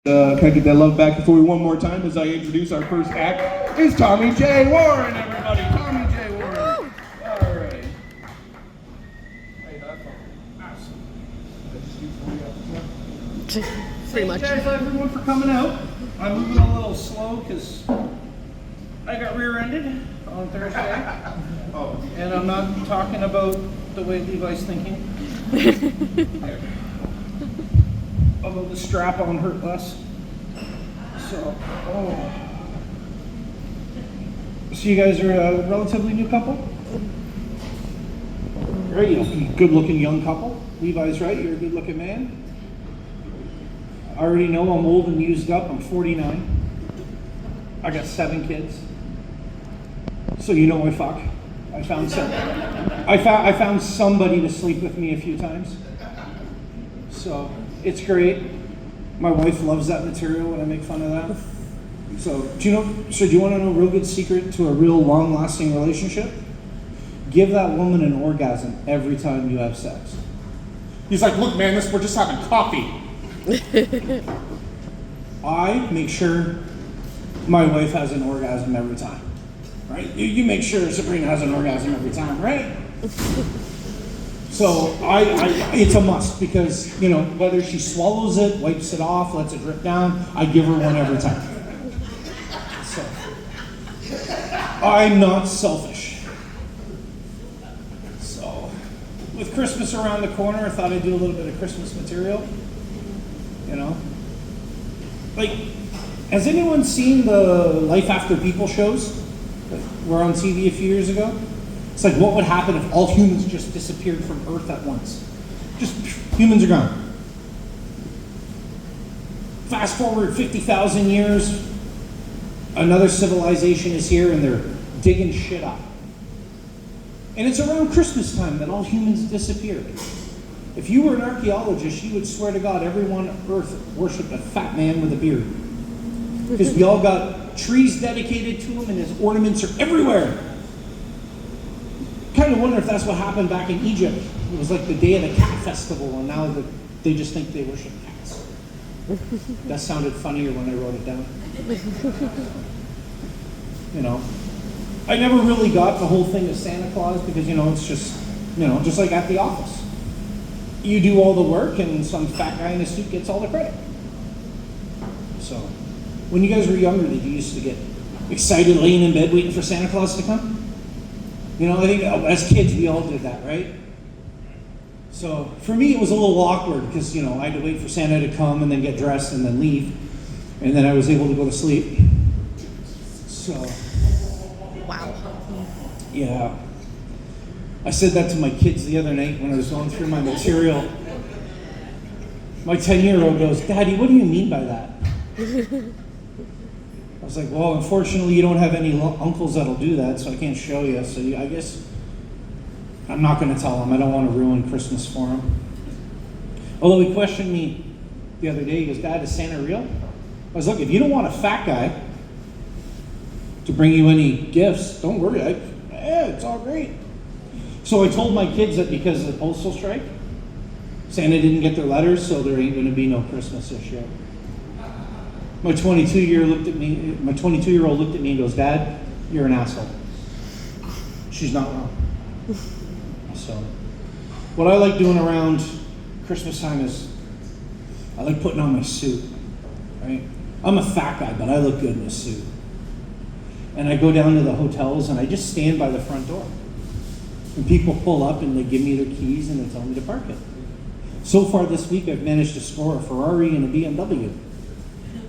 Can I get that love back for you one more time as I introduce our first act? It's Tommy J. Warren, everybody. Tommy J. Warren. All right. Hey, that's awesome. Pretty much. Thanks guys, everyone, for coming out. I'm moving a little slow because I got rear-ended on Thursday. Oh. And I'm not talking about the way Levi's thinking. Although the strap-on hurt less. So you guys are a relatively new couple? Right, good-looking young couple. Levi's right, you're a good-looking man. I already know I'm old and used up. I'm 49. I got 7 kids. So you know I fuck. I found somebody to sleep with me a few times. So it's great. My wife loves that material when I make fun of that. So do you want to know a real good secret to a real long-lasting relationship? Give that woman an orgasm every time you have sex. He's like, look, man, we're just having coffee. I make sure my wife has an orgasm every time. Right? You make sure Sabrina has an orgasm every time, right? So it's a must because, whether she swallows it, wipes it off, lets it drip down, I give her one every time. So I'm not selfish. So with Christmas around the corner, I thought I'd do a little bit of Christmas material. Like, has anyone seen the Life After People shows that were on TV a few years ago? It's like, what would happen if all humans just disappeared from Earth at once? Just, humans are gone. Fast forward 50,000 years, another civilization is here and they're digging shit up. And it's around Christmas time that all humans disappeared. If you were an archaeologist, you would swear to God everyone on Earth worshipped a fat man with a beard. Because we all got trees dedicated to him and his ornaments are everywhere. Kind of wonder if that's what happened back in Egypt. It was like the day of the cat festival, and now they just think they worship cats. That sounded funnier when I wrote it down. I never really got the whole thing of Santa Claus because, it's just like at the office. You do all the work, and some fat guy in a suit gets all the credit. So, when you guys were younger, did you used to get excited laying in bed waiting for Santa Claus to come? I think as kids, we all did that, right? So for me, it was a little awkward because, I had to wait for Santa to come and then get dressed and then leave. And then I was able to go to sleep. So. Wow. Yeah. I said that to my kids the other night when I was going through my material. My 10-year-old goes, Daddy, what do you mean by that? I was like, well, unfortunately, you don't have any uncles that'll do that, so I can't show you. So I guess I'm not going to tell him. I don't want to ruin Christmas for him. Although he questioned me the other day. He goes, Dad, is Santa real? I was like, if you don't want a fat guy to bring you any gifts, don't worry. It's all great. So I told my kids that because of the postal strike, Santa didn't get their letters, so there ain't going to be no Christmas this year. My 22-year-old looked at me and goes, Dad, you're an asshole. She's not wrong. So, what I like doing around Christmas time is I like putting on my suit, right? I'm a fat guy, but I look good in a suit. And I go down to the hotels and I just stand by the front door. And people pull up and they give me their keys and they tell me to park it. So far this week, I've managed to score a Ferrari and a BMW.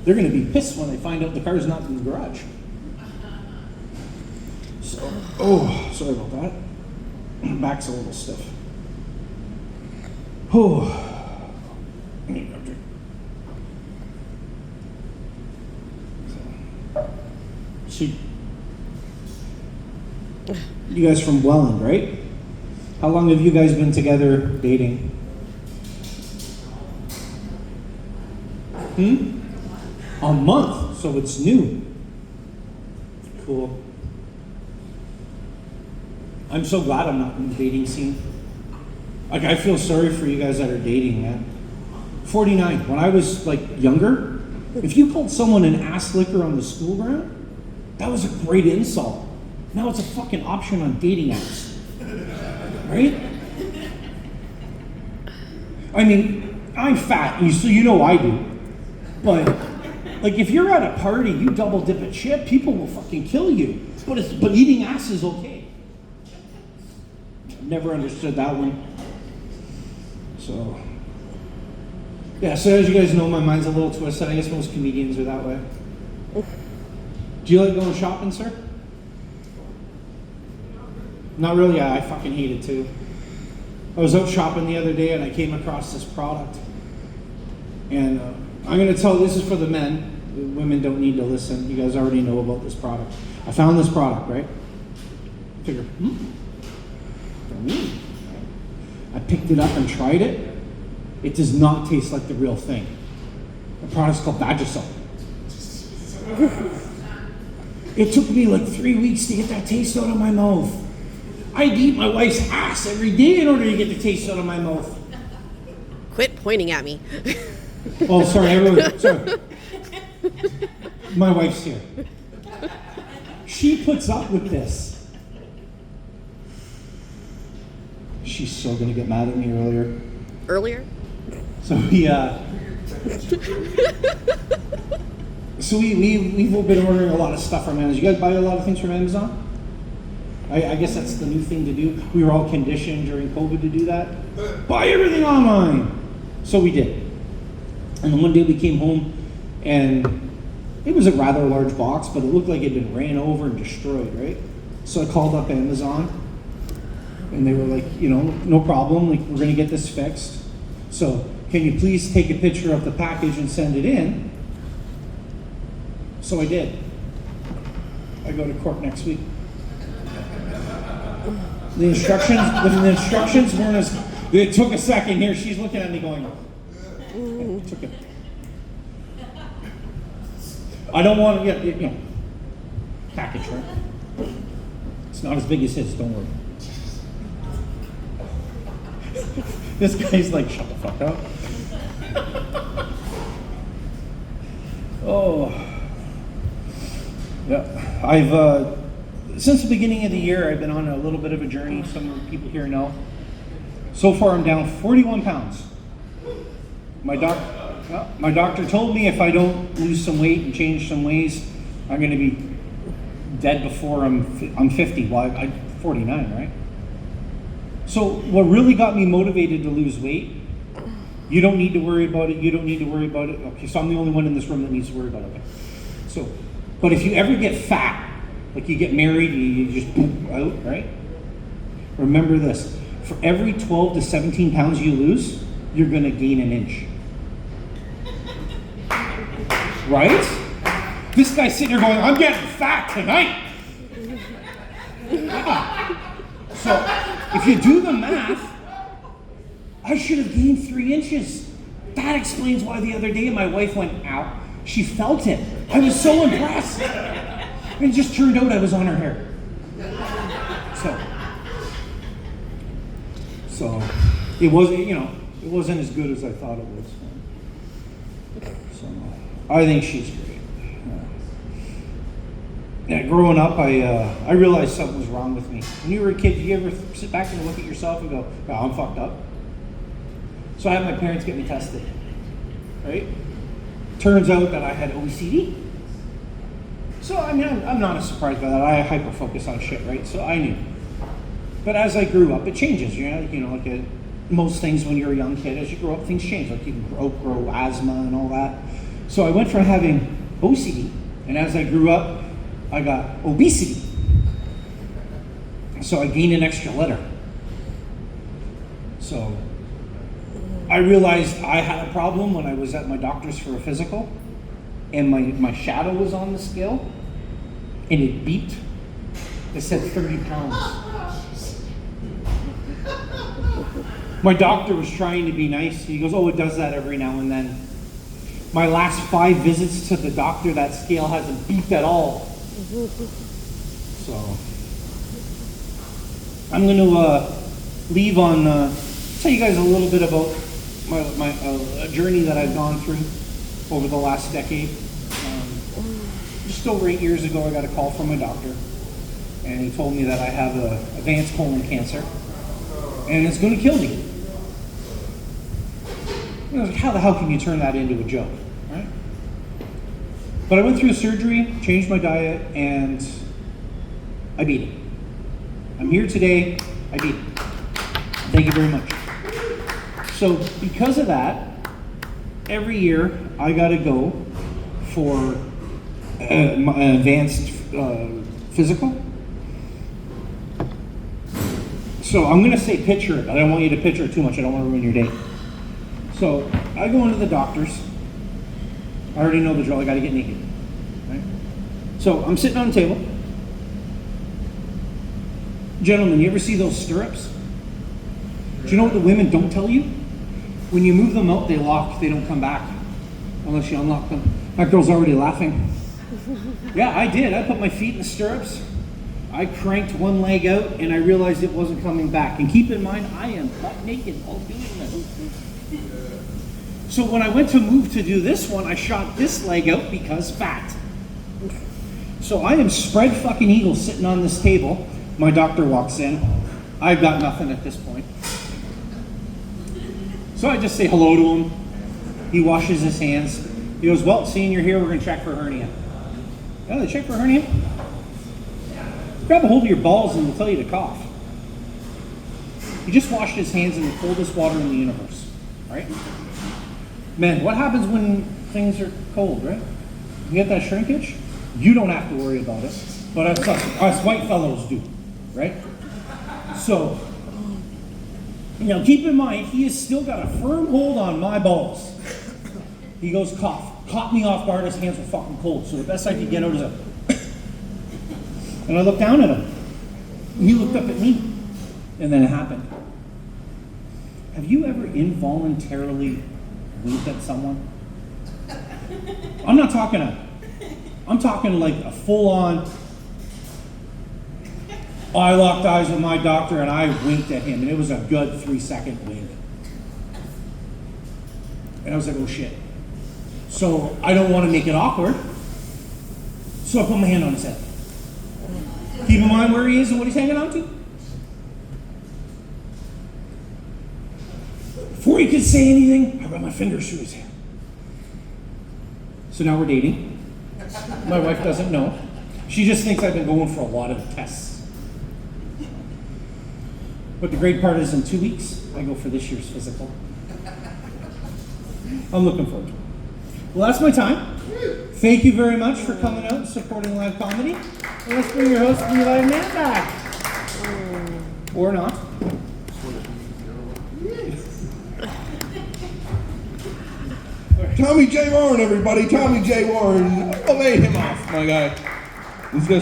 They're going to be pissed when they find out the car's not in the garage. So, sorry about that. Back's a little stiff. I need another drink. So, you guys from Welland, right? How long have you guys been together dating? A month, so it's new. Cool. I'm so glad I'm not in the dating scene. Like, I feel sorry for you guys that are dating, man. 49. When I was, younger, If you called someone an ass licker on the school ground, that was a great insult. Now it's a fucking option on dating apps. Right? I mean, I'm fat, so you know I do. But, like, if you're at a party, you double dip a chip, people will fucking kill you. But eating ass is okay. I've never understood that one. So, yeah, so as you guys know, my mind's a little twisted. I guess most comedians are that way. Do you like going shopping, sir? Not really. Yeah, I fucking hate it too. I was out shopping the other day and I came across this product. And I'm going to tell this is for the men. The women don't need to listen. You guys already know about this product. I found this product, right? I figured, for me. I picked it up and tried it. It does not taste like the real thing. The product's called Vagisil. It took me like 3 weeks to get that taste out of my mouth. I'd eat my wife's ass every day in order to get the taste out of my mouth. Quit pointing at me. Oh, sorry, everyone. Sorry. My wife's here. She puts up with this. She's so gonna get mad at me Earlier? So we've been ordering a lot of stuff from Amazon. You guys buy a lot of things from Amazon? I guess that's the new thing to do. We were all conditioned during COVID to do that. Buy everything online. So we did. And then one day we came home and it was a rather large box, but it looked like it had been ran over and destroyed, right? So I called up Amazon and they were like, no problem, like we're gonna get this fixed. So can you please take a picture of the package and send it in? So I did. I go to court next week. The instructions weren't as, it took a second here, she's looking at me going, it took it. I don't want to get, package, right? It's not as big as his, don't worry. This guy's like, shut the fuck up. Oh. Yeah, I've, since the beginning of the year, I've been on a little bit of a journey. Some of the people here know. So far, I'm down 41 pounds. My doctor told me if I don't lose some weight and change some ways, I'm going to be dead before I'm 50. Well, I'm 49, right? So what really got me motivated to lose weight, you don't need to worry about it. You don't need to worry about it. Okay, so I'm the only one in this room that needs to worry about it. So, but if you ever get fat, like you get married, you just boom out, right? Remember this, for every 12 to 17 pounds you lose, you're gonna gain an inch. Right? This guy's sitting there going, I'm getting fat tonight. So, if you do the math, I should have gained 3 inches. That explains why the other day my wife went out. She felt it. I was so impressed. It just turned out I was on her hair. So it wasn't, it wasn't as good as I thought it was. So I think she's great. Yeah, growing up, I realized something was wrong with me. When you were a kid, did you ever sit back and look at yourself and go, oh, I'm fucked up? So I had my parents get me tested, right? Turns out that I had OCD. So, I mean, I'm not surprised by that. I hyper-focus on shit, right? So I knew. But as I grew up, it changes, like most things when you're a young kid, as you grow up, things change. Like you can grow asthma and all that. So I went from having OCD, and as I grew up, I got obesity. So I gained an extra letter. So I realized I had a problem when I was at my doctor's for a physical, and my shadow was on the scale, and it beeped. It said 30 pounds. My doctor was trying to be nice. He goes, oh, it does that every now and then. My last 5 visits to the doctor, that scale hasn't beeped at all. So I'm going to leave on, tell you guys a little bit about my journey that I've gone through. over the last decade. Just over 8 years ago, I got a call from my doctor, and he told me that I have advanced colon cancer, and it's going to kill me. I was like, how the hell can you turn that into a joke, right? But I went through surgery, changed my diet, and I beat it. I'm here today, I beat it. Thank you very much. So because of that, every year I gotta go for my advanced physical. So I'm gonna say picture it, but I don't want you to picture it too much. I don't want to ruin your day. So I go into the doctor's. I already know the drill. I got to get naked. Right? So I'm sitting on the table. Gentlemen, you ever see those stirrups? Do you know what the women don't tell you? When you move them out, they lock. They don't come back unless you unlock them. That girl's already laughing. Yeah, I did. I put my feet in the stirrups. I cranked one leg out, and I realized it wasn't coming back. And keep in mind, I am butt naked while doing this. So when I went to move to do this one, I shot this leg out because fat. So I am spread fucking eagle sitting on this table. My doctor walks in. I've got nothing at this point. So I just say hello to him. He washes his hands. He goes, well, seeing you're here, we're going to check for hernia. Oh, they check for hernia? Grab a hold of your balls and they'll tell you to cough. He just washed his hands in the coldest water in the universe, right? Man, what happens when things are cold, right? You get that shrinkage? You don't have to worry about it, but us white fellows do, right? So, keep in mind, he has still got a firm hold on my balls. He goes, cough. Caught me off guard, his hands were fucking cold, so the best I could get out is a... And I looked down at him. And he looked up at me, and then it happened. Have you ever involuntarily winked at someone? I'm talking like a full-on, I locked eyes with my doctor and I winked at him, and it was a good 3-second wink. And I was like, oh shit. So I don't want to make it awkward. So I put my hand on his head. Keep in mind where he is and what he's hanging on to. Before he could say anything, I ran my fingers through his hair. So now we're dating. My wife doesn't know. She just thinks I've been going for a lot of tests. But the great part is in 2 weeks, I go for this year's physical. I'm looking forward to it. Well, that's my time. Thank you very much for coming out and supporting live comedy. And let's bring your host, Eli Man, back. Or not. Tommy J. Warren, everybody. Tommy J. Warren. Lay him off, my guy. He's gonna